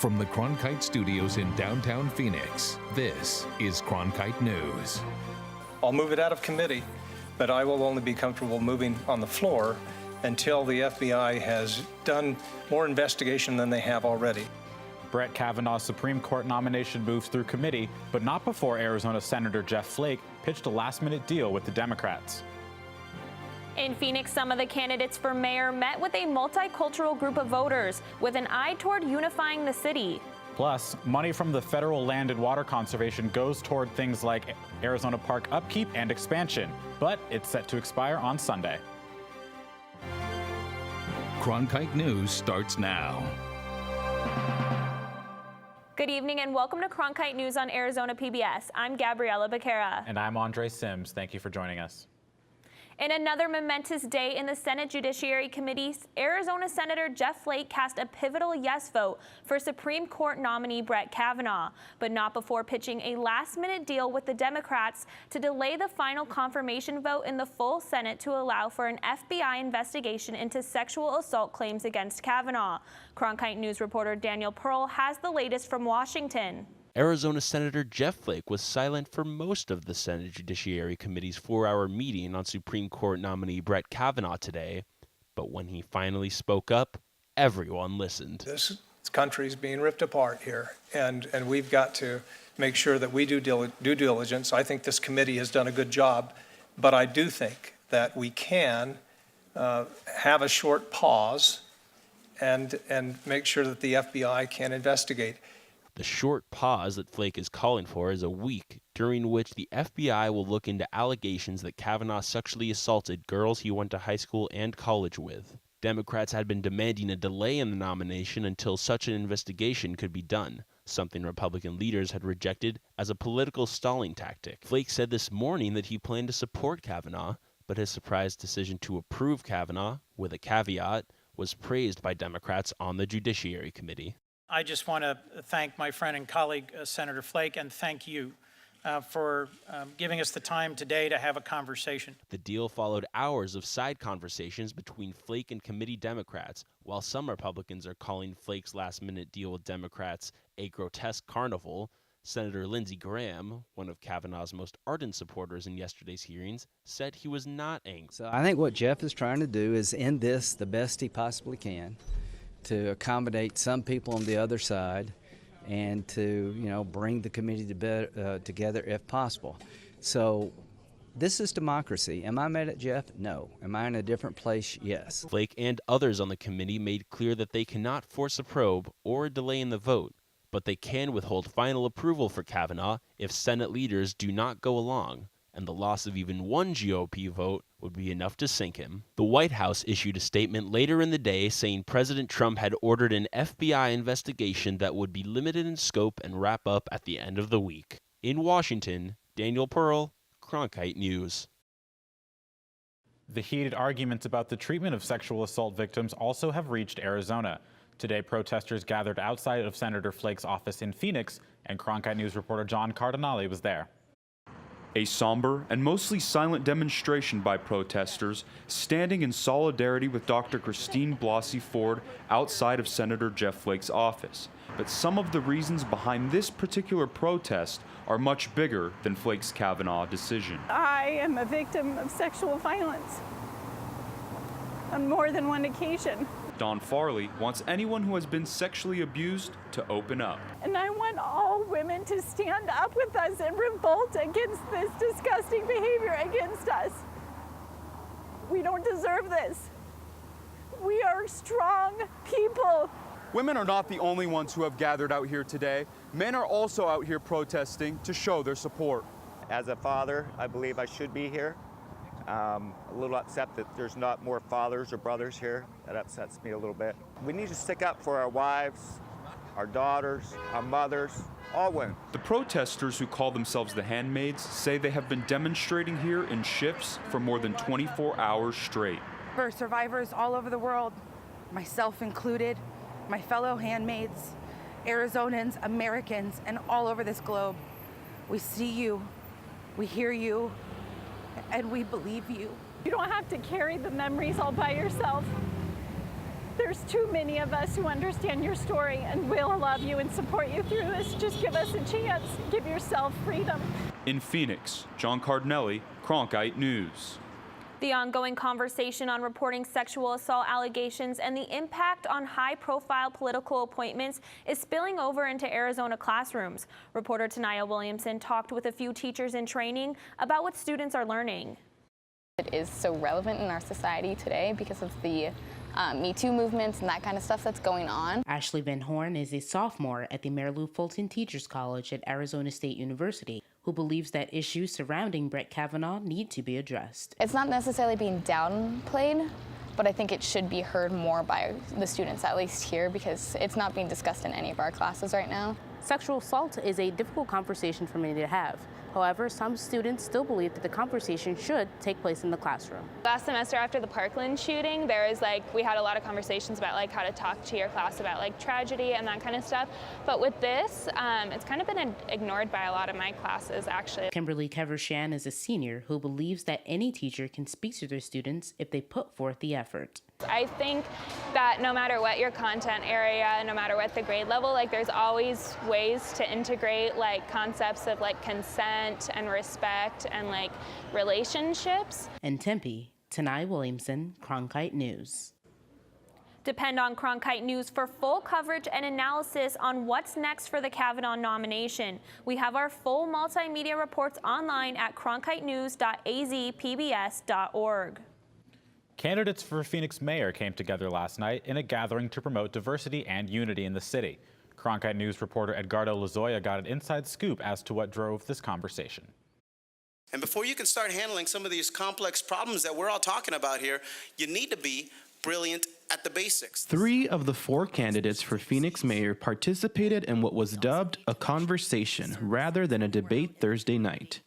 From the Cronkite studios in downtown Phoenix, this is Cronkite News. I'll move it out of committee, but I will only be comfortable moving on the floor until the FBI has done more investigation than they have already. Brett Kavanaugh's Supreme Court nomination moves through committee, but not before Arizona Senator Jeff Flake pitched a last-minute deal with the Democrats. In Phoenix, some of the candidates for mayor met with a multicultural group of voters with an eye toward unifying the city. Plus, money from the federal land and water conservation goes toward things like Arizona Park upkeep and expansion, but it's set to expire on Sunday. Cronkite News starts now. Good evening and welcome to Cronkite News on Arizona PBS. I'm Gabriella Becerra. And I'm Andre Sims. Thank you for joining us. In another momentous day in the Senate Judiciary Committee, Arizona Senator Jeff Flake cast a pivotal yes vote for Supreme Court nominee Brett Kavanaugh, but not before pitching a last-minute deal with the Democrats to delay the final confirmation vote in the full Senate to allow for an FBI investigation into sexual assault claims against Kavanaugh. Cronkite News reporter Daniel Pearl has the latest from Washington. Arizona Senator Jeff Flake was silent for most of the Senate Judiciary Committee's 4-hour meeting on Supreme Court nominee Brett Kavanaugh today, but when he finally spoke up, everyone listened. This country is being ripped apart here, and we've got to make sure that we do due diligence. I think this committee has done a good job, but I do think that we can have a short pause and make sure that the FBI can investigate. The short pause that Flake is calling for is a week, during which the FBI will look into allegations that Kavanaugh sexually assaulted girls he went to high school and college with. Democrats had been demanding a delay in the nomination until such an investigation could be done, something Republican leaders had rejected as a political stalling tactic. Flake said this morning that he planned to support Kavanaugh, but his surprise decision to approve Kavanaugh, with a caveat, was praised by Democrats on the Judiciary Committee. I just want to thank my friend and colleague, Senator Flake, and thank you for giving us the time today to have a conversation. The deal followed hours of side conversations between Flake and committee Democrats, while some Republicans are calling Flake's last-minute deal with Democrats a grotesque carnival. Senator Lindsey Graham, one of Kavanaugh's most ardent supporters in yesterday's hearings, said he was not angry. So I think what Jeff is trying to do is end this the best he possibly can, to accommodate some people on the other side and to, bring the committee together if possible. So this is democracy. Am I mad at Jeff? No. Am I in a different place? Yes. Flake and others on the committee made clear that they cannot force a probe or a delay in the vote, but they can withhold final approval for Kavanaugh if Senate leaders do not go along, and the loss of even one GOP vote would be enough to sink him. The White House issued a statement later in the day saying President Trump had ordered an FBI investigation that would be limited in scope and wrap up at the end of the week. In Washington, Daniel Pearl, Cronkite News. The heated arguments about the treatment of sexual assault victims also have reached Arizona. Today, protesters gathered outside of Senator Flake's office in Phoenix, and Cronkite News reporter John Cardinale was there. A somber and mostly silent demonstration by protesters standing in solidarity with Dr. Christine Blasey Ford outside of Senator Jeff Flake's office. But some of the reasons behind this particular protest are much bigger than Flake's Kavanaugh decision. I am a victim of sexual violence on more than one occasion. Dawn Farley wants anyone who has been sexually abused to open up. And I want all women to stand up with us and revolt against this disgusting behavior against us. We don't deserve this. We are strong people. Women are not the only ones who have gathered out here today. Men are also out here protesting to show their support. As a father, I believe I should be here. A little upset that there's not more fathers or brothers here. That upsets me a little bit. We need to stick up for our wives, our daughters, our mothers, all women. The protesters, who call themselves the Handmaids, say they have been demonstrating here in shifts for more than 24 hours straight. For survivors all over the world, myself included, my fellow handmaids, Arizonans, Americans, and all over this globe, we see you, we hear you, and we believe you. You don't have to carry the memories all by yourself. There's too many of us who understand your story and will love you and support you through this. Just give us a chance. Give yourself freedom. In Phoenix, John Cardinelli, Cronkite News. The ongoing conversation on reporting sexual assault allegations and the impact on high-profile political appointments is spilling over into Arizona classrooms. Reporter Tanaya Williamson talked with a few teachers in training about what students are learning. It is so relevant in our society today because of the Me Too movements and that kind of stuff that's going on. Ashley Van Horn is a sophomore at the Mary Lou Fulton Teachers College at Arizona State University, who believes that issues surrounding Brett Kavanaugh need to be addressed. It's not necessarily being downplayed, but I think it should be heard more by the students, at least here, because it's not being discussed in any of our classes right now. Sexual assault is a difficult conversation for many to have. However, some students still believe that the conversation should take place in the classroom. Last semester after the Parkland shooting, we had a lot of conversations about how to talk to your class about tragedy and that kind of stuff. But with this, it's kind of been ignored by a lot of my classes, actually. Kimberly Kevershan is a senior who believes that any teacher can speak to their students if they put forth the effort. I think that no matter what your content area, no matter what the grade level, there's always ways to integrate concepts of consent and respect and relationships. In Tempe, Tanai Williamson, Cronkite News. Depend on Cronkite News for full coverage and analysis on what's next for the Kavanaugh nomination. We have our full multimedia reports online at cronkitenews.azpbs.org. Candidates for Phoenix mayor came together last night in a gathering to promote diversity and unity in the city. Cronkite News reporter Edgardo Lozoya got an inside scoop as to what drove this conversation. And before you can start handling some of these complex problems that we're all talking about here, you need to be brilliant at the basics. 3 of the 4 candidates for Phoenix mayor participated in what was dubbed a conversation rather than a debate Thursday night.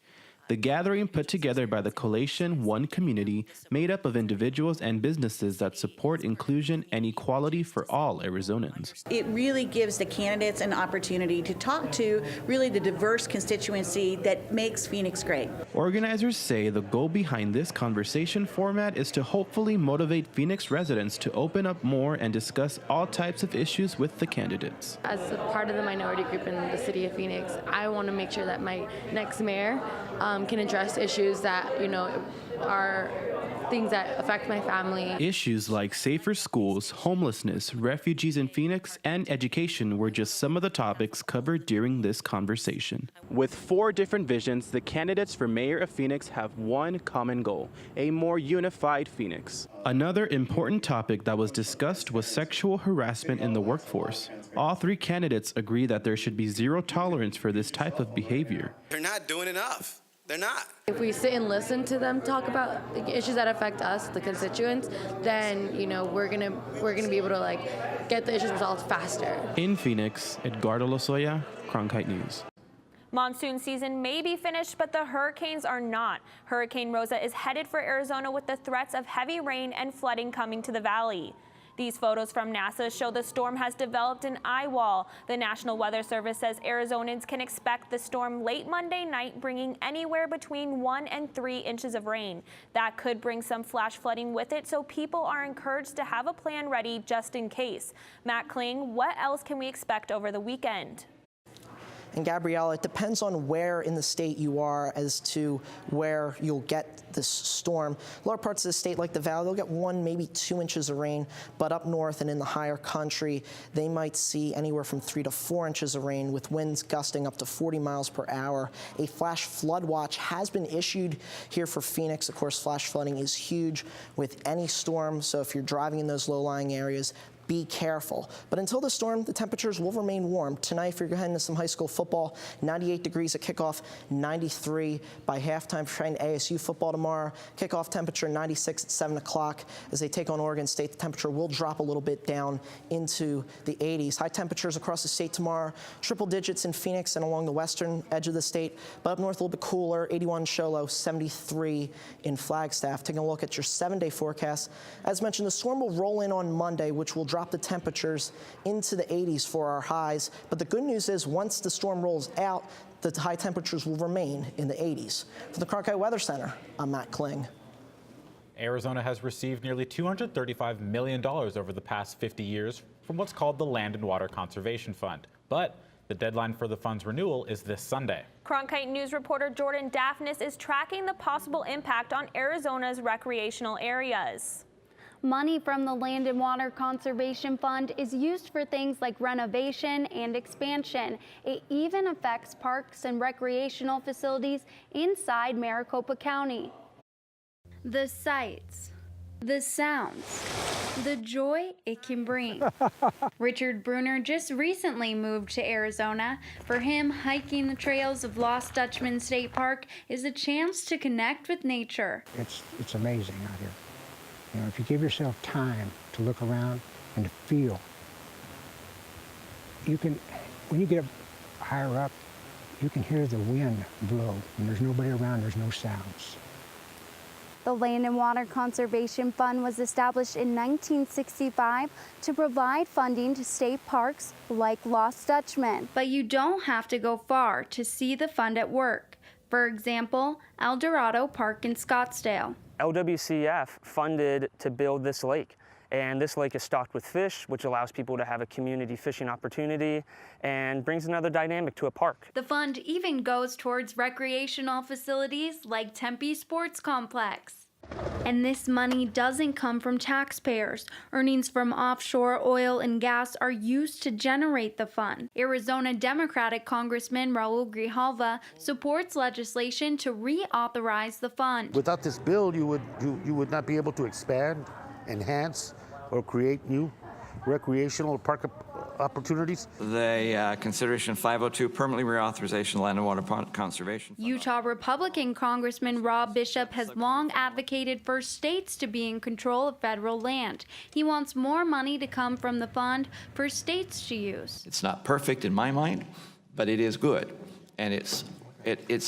The gathering, put together by the Coalition One community, made up of individuals and businesses that support inclusion and equality for all Arizonans. It really gives the candidates an opportunity to talk to really the diverse constituency that makes Phoenix great. Organizers say the goal behind this conversation format is to hopefully motivate Phoenix residents to open up more and discuss all types of issues with the candidates. As a part of the minority group in the city of Phoenix, I want to make sure that my next mayor can address issues that, are things that affect my family. Issues like safer schools, homelessness, refugees in Phoenix, and education were just some of the topics covered during this conversation. With 4 different visions, the candidates for mayor of Phoenix have one common goal: a more unified Phoenix. Another important topic that was discussed was sexual harassment in the workforce. All 3 candidates agree that there should be zero tolerance for this type of behavior. They're not doing enough. They're not. If we sit and listen to them talk about the issues that affect us, the constituents, then we're gonna be able to get the issues resolved faster. In Phoenix, Edgardo Lozoya, Cronkite News. Monsoon season may be finished, but the hurricanes are not. Hurricane Rosa is headed for Arizona with the threats of heavy rain and flooding coming to the valley. These photos from NASA show the storm has developed an eye wall. The National Weather Service says Arizonans can expect the storm late Monday night, bringing anywhere between 1 and 3 inches of rain. That could bring some flash flooding with it, so people are encouraged to have a plan ready just in case. Matt Kling, what else can we expect over the weekend? And Gabriella, it depends on where in the state you are as to where you'll get this storm. Lower parts of the state, like the valley, they'll get 1, maybe 2 inches of rain, but up north and in the higher country, they might see anywhere from 3 to 4 inches of rain with winds gusting up to 40 miles per hour. A flash flood watch has been issued here for Phoenix. Of course, flash flooding is huge with any storm, so if you're driving in those low-lying areas, be careful. But until the storm, the temperatures will remain warm. Tonight, if you're heading to some high school football, 98 degrees at kickoff, 93 by halftime. For ASU football tomorrow, kickoff temperature 96 at 7 o'clock. As they take on Oregon State, the temperature will drop a little bit down into the 80s. High temperatures across the state tomorrow, triple digits in Phoenix and along the western edge of the state, but up north a little bit cooler, 81 show low, 73 in Flagstaff. Taking a look at your 7-day forecast. As mentioned, the storm will roll in on Monday, which will drop the temperatures into the 80s for our highs. But the good news is once the storm rolls out, the high temperatures will remain in the 80s. For the Cronkite Weather Center, I'm Matt Kling. Arizona has received nearly $235 million over the past 50 years from what's called the Land and Water Conservation Fund. But the deadline for the fund's renewal is this Sunday. Cronkite News reporter Jordan Daphnis is tracking the possible impact on Arizona's recreational areas. Money from the Land and Water Conservation Fund is used for things like renovation and expansion. It even affects parks and recreational facilities inside Maricopa County. The sights, the sounds, the joy it can bring. Richard Bruner just recently moved to Arizona. For him, hiking the trails of Lost Dutchman State Park is a chance to connect with nature. It's amazing out here. You know, if you give yourself time to look around and to feel, you can, when you get higher up, you can hear the wind blow. When there's nobody around, there's no sounds. The Land and Water Conservation Fund was established in 1965 to provide funding to state parks like Lost Dutchman. But you don't have to go far to see the fund at work. For example, El Dorado Park in Scottsdale. LWCF funded to build this lake, and this lake is stocked with fish, which allows people to have a community fishing opportunity and brings another dynamic to a park. The fund even goes towards recreational facilities like Tempe Sports Complex. And this money doesn't come from taxpayers. Earnings from offshore oil and gas are used to generate the fund. Arizona Democratic Congressman Raul Grijalva supports legislation to reauthorize the fund. Without this bill, you would not be able to expand, enhance, or create new recreational park opportunities. The Consideration 502 permanently reauthorization land and water conservation. Utah Republican Congressman Rob Bishop has long advocated for states to be in control of federal land. He wants more money to come from the fund for states to use. It's not perfect in my mind, but it is good, and it's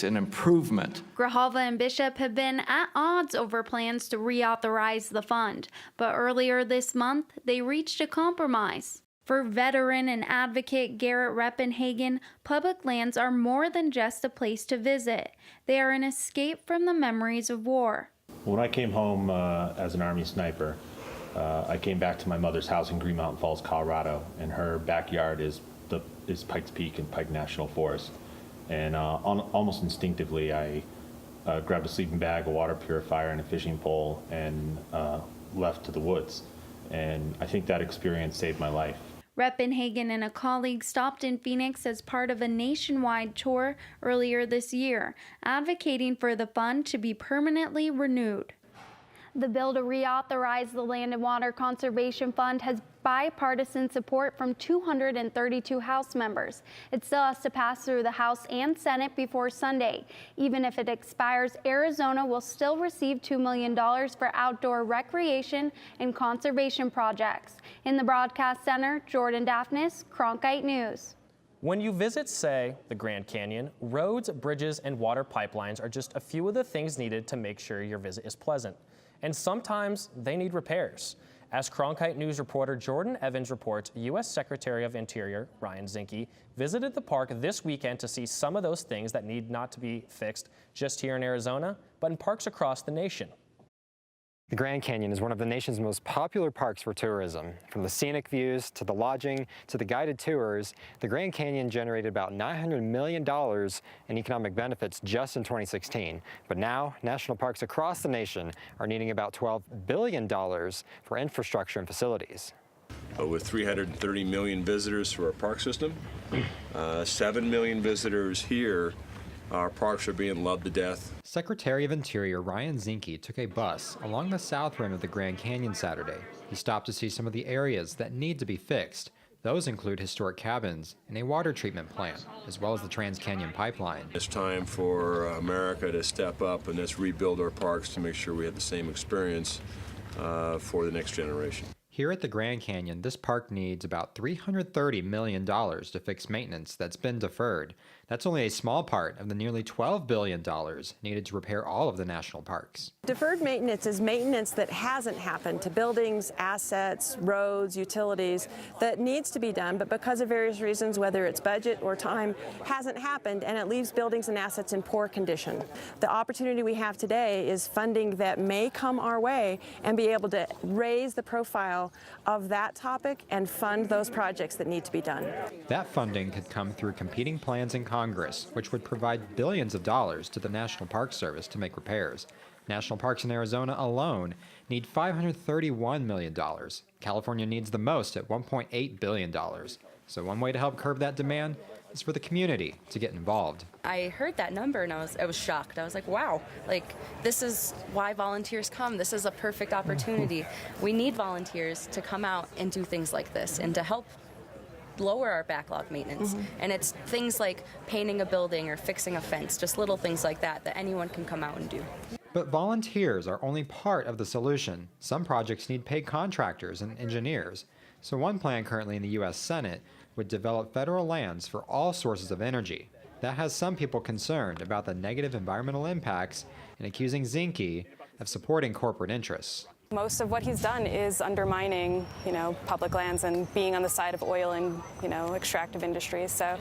an improvement. Grijalva and Bishop have been at odds over plans to reauthorize the fund, but earlier this month they reached a compromise. For veteran and advocate Garrett Reppenhagen, public lands are more than just a place to visit. They are an escape from the memories of war. When I came home as an Army sniper, I came back to my mother's house in Green Mountain Falls, Colorado, and her backyard is Pikes Peak and Pike National Forest. And almost instinctively, I grabbed a sleeping bag, a water purifier, and a fishing pole, and left to the woods. And I think that experience saved my life. Reppenhagen and a colleague stopped in Phoenix as part of a nationwide tour earlier this year, advocating for the fund to be permanently renewed. The bill to reauthorize the Land and Water Conservation Fund has bipartisan support from 232 House members. It still has to pass through the House and Senate before Sunday. Even if it expires, Arizona will still receive $2 million for outdoor recreation and conservation projects. In the Broadcast Center, Jordan Daphnis, Cronkite News. When you visit, say, the Grand Canyon, roads, bridges, and water pipelines are just a few of the things needed to make sure your visit is pleasant. And sometimes they need repairs. As Cronkite News reporter Jordan Evans reports, U.S. Secretary of Interior Ryan Zinke visited the park this weekend to see some of those things that need not to be fixed just here in Arizona, but in parks across the nation. The Grand Canyon is one of the nation's most popular parks for tourism. From the scenic views to the lodging to the guided tours, the Grand Canyon generated about $900 million in economic benefits just in 2016. But now, national parks across the nation are needing about $12 billion for infrastructure and facilities. With 330 million visitors to our park system, 7 million visitors here, our parks are being loved to death. Secretary of Interior Ryan Zinke took a bus along the south rim of the Grand Canyon Saturday. He stopped to see some of the areas that need to be fixed. Those include historic cabins and a water treatment plant, as well as the Trans-Canyon Pipeline. It's time for America to step up and let's rebuild our parks to make sure we have the same experience for the next generation. Here at the Grand Canyon, this park needs about $330 million to fix maintenance that's been deferred. That's only a small part of the nearly $12 billion needed to repair all of the national parks. Deferred maintenance is maintenance that hasn't happened to buildings, assets, roads, utilities that needs to be done, but because of various reasons, whether it's budget or time, hasn't happened, and it leaves buildings and assets in poor condition. The opportunity we have today is funding that may come our way and be able to raise the profile of that topic and fund those projects that need to be done. That funding could come through competing plans in Congress, which would provide billions of dollars to the National Park Service to make repairs. National parks in Arizona alone need $531 million. California needs the most at $1.8 billion. So one way to help curb that demand is for the community to get involved. I heard that number and I was shocked. I was like, wow, like this is why volunteers come. This is a perfect opportunity. We need volunteers to come out and do things like this and to help lower our backlog maintenance. And it's things like painting a building or fixing a fence, just little things like that that anyone can come out and do. But volunteers are only part of the solution. Some projects need paid contractors and engineers. So one plan currently in the U.S. Senate would develop federal lands for all sources of energy. That has some people concerned about the negative environmental impacts and accusing Zinke of supporting corporate interests. Most of what he's done is undermining, public lands and being on the side of oil and, extractive industries. So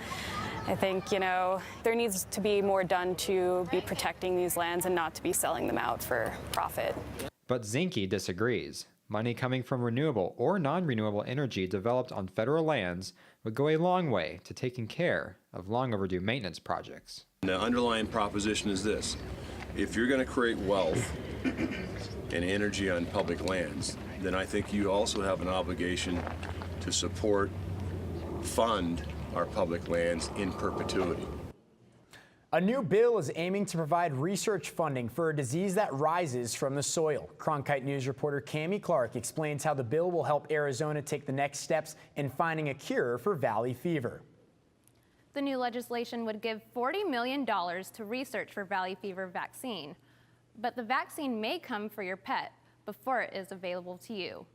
I think, there needs to be more done to be protecting these lands and not to be selling them out for profit. But Zinke disagrees. Money coming from renewable or non-renewable energy developed on federal lands would go a long way to taking care of long overdue maintenance projects. The underlying proposition is this: if you're going to create wealth and energy on public lands, then I think you also have an obligation to fund our public lands in perpetuity. A new bill is aiming to provide research funding for a disease that rises from the soil. Cronkite News reporter Cammie Clark explains how the bill will help Arizona take the next steps in finding a cure for valley fever. The new legislation would give $40 million to research for valley fever vaccine. But the vaccine may come for your pet before it is available to you.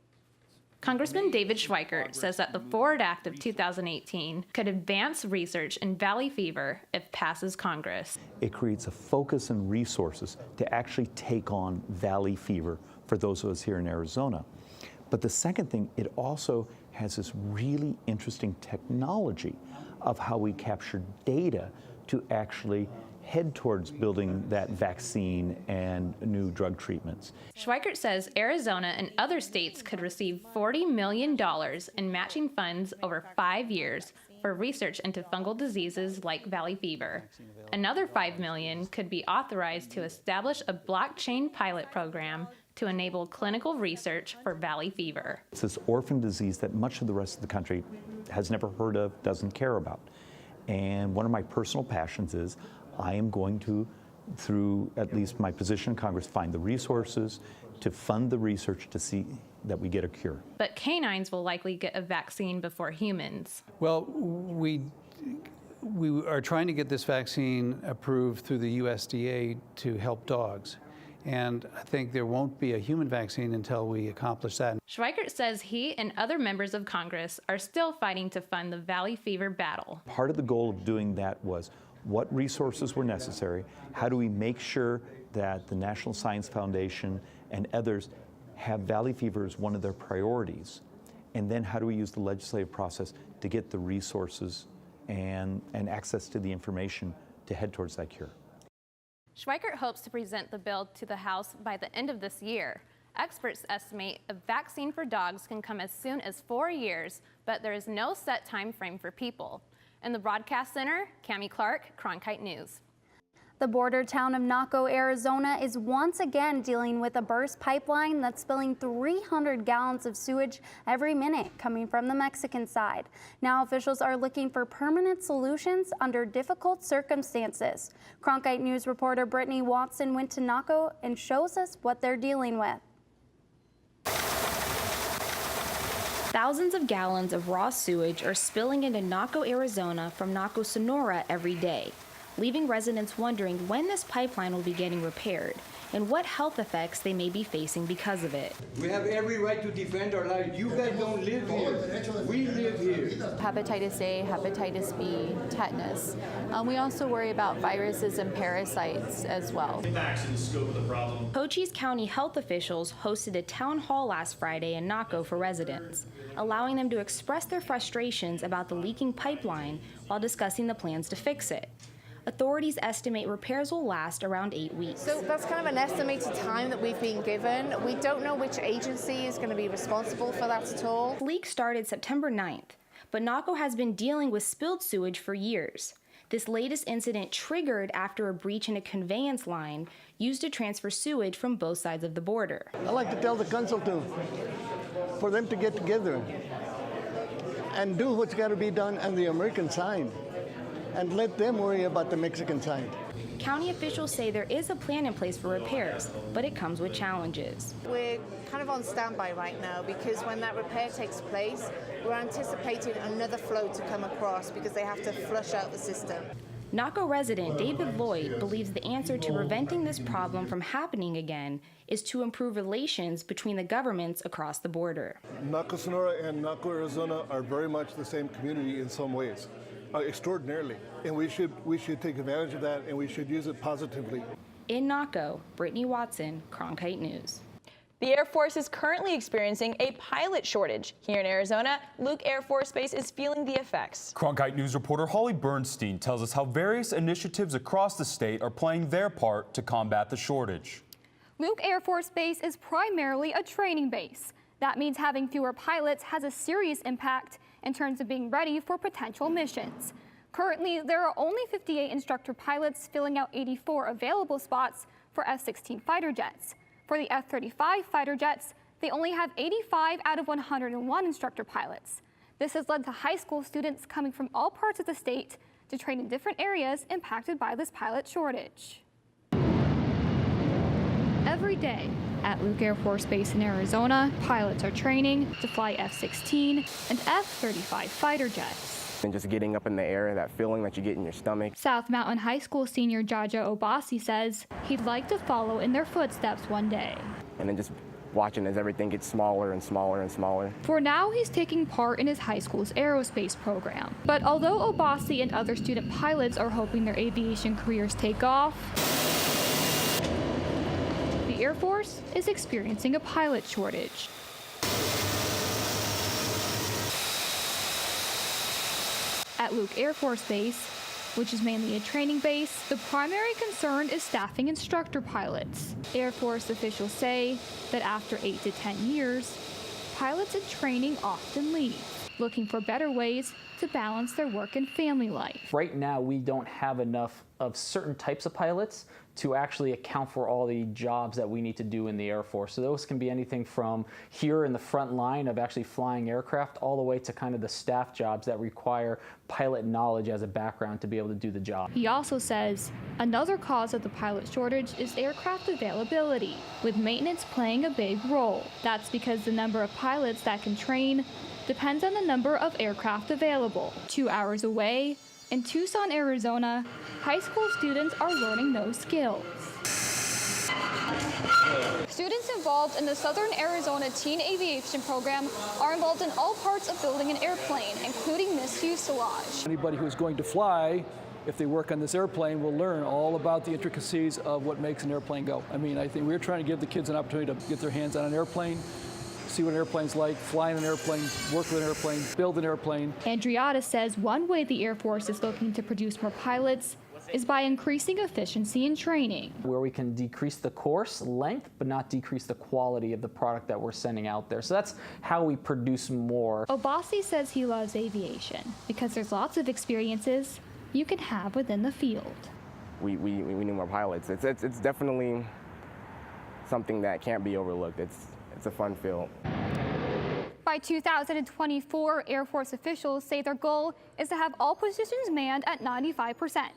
Congressman David Schweikert says that the Forward Act of 2018 could advance research in valley fever if passes Congress. It creates a focus and resources to actually take on valley fever for those of us here in Arizona. But the second thing, it also has this really interesting technology of how we capture data to actually head towards building that vaccine and new drug treatments. Schweikert says Arizona and other states could receive $40 million in matching funds over 5 years for research into fungal diseases like valley fever. Another $5 million could be authorized to establish a blockchain pilot program to enable clinical research for valley fever. It's this orphan disease that much of the rest of the country has never heard of, doesn't care about. And one of my personal passions is I am going to, through at least my position in Congress, find the resources to fund the research to see that we get a cure. But canines will likely get a vaccine before humans. Well, we are trying to get this vaccine approved through the USDA to help dogs. And I think there won't be a human vaccine until we accomplish that. Schweikert says he and other members of Congress are still fighting to fund the valley fever battle. Part of the goal of doing that was what resources were necessary, how do we make sure that the National Science Foundation and others have valley fever as one of their priorities, and then how do we use the legislative process to get the resources and access to the information to head towards that cure. Schweikert hopes to present the bill to the House by the end of this year. Experts estimate a vaccine for dogs can come as soon as 4 years, but there is no set time frame for people. In the Broadcast Center, Cammie Clark, Cronkite News. The border town of Naco, Arizona is once again dealing with a burst pipeline that's spilling 300 gallons of sewage every minute coming from the Mexican side. Now officials are looking for permanent solutions under difficult circumstances. Cronkite News reporter Brittany Watson went to Naco and shows us what they're dealing with. Thousands of gallons of raw sewage are spilling into Naco, Arizona from Naco, Sonora every day, leaving residents wondering when this pipeline will be getting repaired and what health effects they may be facing because of it. We have every right to defend our lives. You guys don't live here. We live here. hepatitis A, hepatitis B, tetanus. We also worry about viruses and parasites as well. Cochise County health officials hosted a town hall last Friday in Naco for residents, allowing them to express their frustrations about the leaking pipeline while discussing the plans to fix it. Authorities estimate repairs will last around 8 weeks. So that's kind of an estimated time that we've been given. We don't know which agency is going to be responsible for that at all. The leak started September 9th, but Naco has been dealing with spilled sewage for years. This latest incident triggered after a breach in a conveyance line used to transfer sewage from both sides of the border. I like to tell the council for them to get together and do what's got to be done on the American side, and let them worry about the Mexican side. County officials say there is a plan in place for repairs, but it comes with challenges. We're kind of on standby right now because when that repair takes place, we're anticipating another flow to come across because they have to flush out the system. Naco resident David Lloyd believes the answer to preventing this problem from happening again is to improve relations between the governments across the border. Naco, Sonora and Naco, Arizona are very much the same community in some ways. Extraordinarily, and we should take advantage of that, and we should use it positively. In Naco, Brittany Watson, Cronkite News. The Air Force is currently experiencing a pilot shortage. Here in Arizona, Luke Air Force Base is feeling the effects. Cronkite News reporter Holly Bernstein tells us how various initiatives across the state are playing their part to combat the shortage. Luke Air Force Base is primarily a training base. That means having fewer pilots has a serious impact in terms of being ready for potential missions. Currently, there are only 58 instructor pilots filling out 84 available spots for F-16 fighter jets. For the F-35 fighter jets, they only have 85 out of 101 instructor pilots. This has led to high school students coming from all parts of the state to train in different areas impacted by this pilot shortage. Every day at Luke Air Force Base in Arizona, pilots are training to fly F-16 and F-35 fighter jets. And just getting up in the air, that feeling that you get in your stomach. South Mountain High School senior Jaja Obasi says he'd like to follow in their footsteps one day. And then just watching as everything gets smaller and smaller and smaller. For now, he's taking part in his high school's aerospace program. But although Obasi and other student pilots are hoping their aviation careers take off, the Air Force is experiencing a pilot shortage. At Luke Air Force Base, which is mainly a training base, the primary concern is staffing instructor pilots. Air Force officials say that after 8 to 10 years, pilots in training often leave, looking for better ways to balance their work and family life. Right now, we don't have enough of certain types of pilots to actually account for all the jobs that we need to do in the Air Force. So those can be anything from here in the front line of actually flying aircraft all the way to kind of the staff jobs that require pilot knowledge as a background to be able to do the job. He also says another cause of the pilot shortage is aircraft availability, with maintenance playing a big role. That's because the number of pilots that can train depends on the number of aircraft available. 2 hours away, in Tucson, Arizona, high school students are learning those skills. Students involved in the Southern Arizona Teen Aviation Program are involved in all parts of building an airplane, including this fuselage. Anybody who's going to fly, if they work on this airplane, will learn all about the intricacies of what makes an airplane go. I mean, I think we're trying to give the kids an opportunity to get their hands on an airplane, see what an airplane's like, fly in an airplane, work with an airplane, build an airplane. Andriata says one way the Air Force is looking to produce more pilots is by increasing efficiency in training. Where we can decrease the course length, but not decrease the quality of the product that we're sending out there. So that's how we produce more. Obasi says he loves aviation because there's lots of experiences you can have within the field. We need more pilots. It's definitely something that can't be overlooked. It's a fun field. By 2024, Air Force officials say their goal is to have all positions manned at 95%.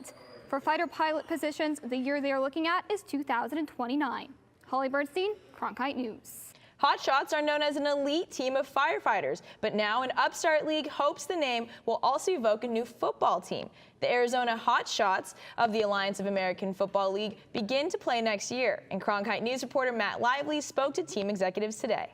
For fighter pilot positions, the year they are looking at is 2029. Holly Bernstein, Cronkite News. Hot Shots are known as an elite team of firefighters, but now an upstart league hopes the name will also evoke a new football team. The Arizona Hot Shots of the Alliance of American Football League begin to play next year, and Cronkite News reporter Matt Lively spoke to team executives today.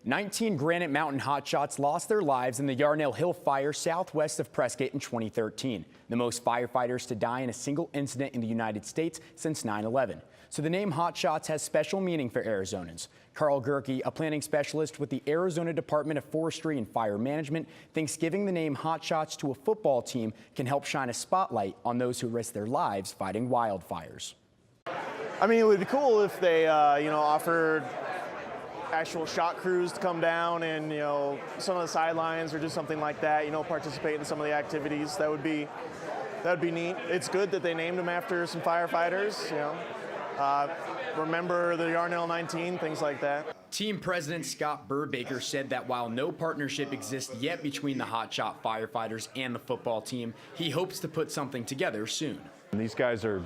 19 Granite Mountain hotshots lost their lives in the Yarnell Hill fire southwest of Prescott in 2013, the most firefighters to die in a single incident in the United States since 9/11. So the name hotshots has special meaning for Arizonans. Carl Gerke, a planning specialist with the Arizona Department of Forestry and Fire Management, thinks giving the name hotshots to a football team can help shine a spotlight on those who risk their lives fighting wildfires. I mean, it would be cool if they, offered actual shot crews to come down and, some of the sidelines or do something like that, participate in some of the activities. That would be neat. It's good that they named them after some firefighters, remember the Yarnell 19, things like that. Team President Scott Burbaker said that while no partnership exists yet between the hotshot firefighters and the football team, he hopes to put something together soon. These guys are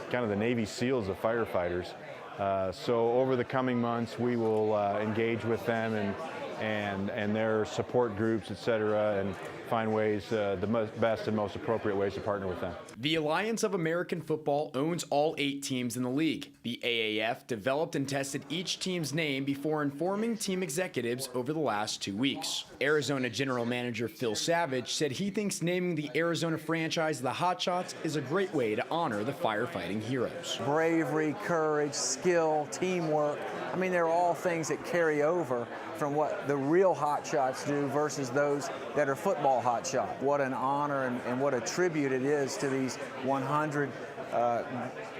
kind of the Navy SEALs of firefighters. So over the coming months, we will engage with them and their support groups, et cetera, and find ways, the best and most appropriate ways to partner with them. The Alliance of American Football owns all 8 teams in the league. The AAF developed and tested each team's name before informing team executives over the last 2 weeks. Arizona General Manager Phil Savage said he thinks naming the Arizona franchise the Hotshots is a great way to honor the firefighting heroes. Bravery, courage, skill, teamwork. I mean, they're all things that carry over from what the real hotshots do versus those that are football hotshot. What an honor and what a tribute it is to these 100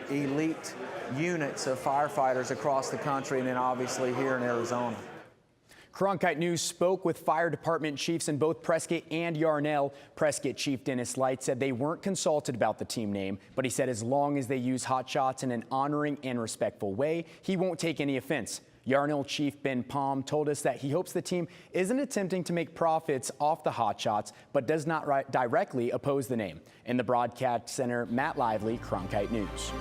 elite units of firefighters across the country and then obviously here in Arizona. Cronkite News spoke with fire department chiefs in both Prescott and Yarnell. Prescott Chief Dennis Light said they weren't consulted about the team name, but he said as long as they use hotshots in an honoring and respectful way, he won't take any offense. Yarnell Chief Ben Palm told us that he hopes the team isn't attempting to make profits off the hotshots, but does not directly oppose the name. In the broadcast center, Matt Lively, Cronkite News.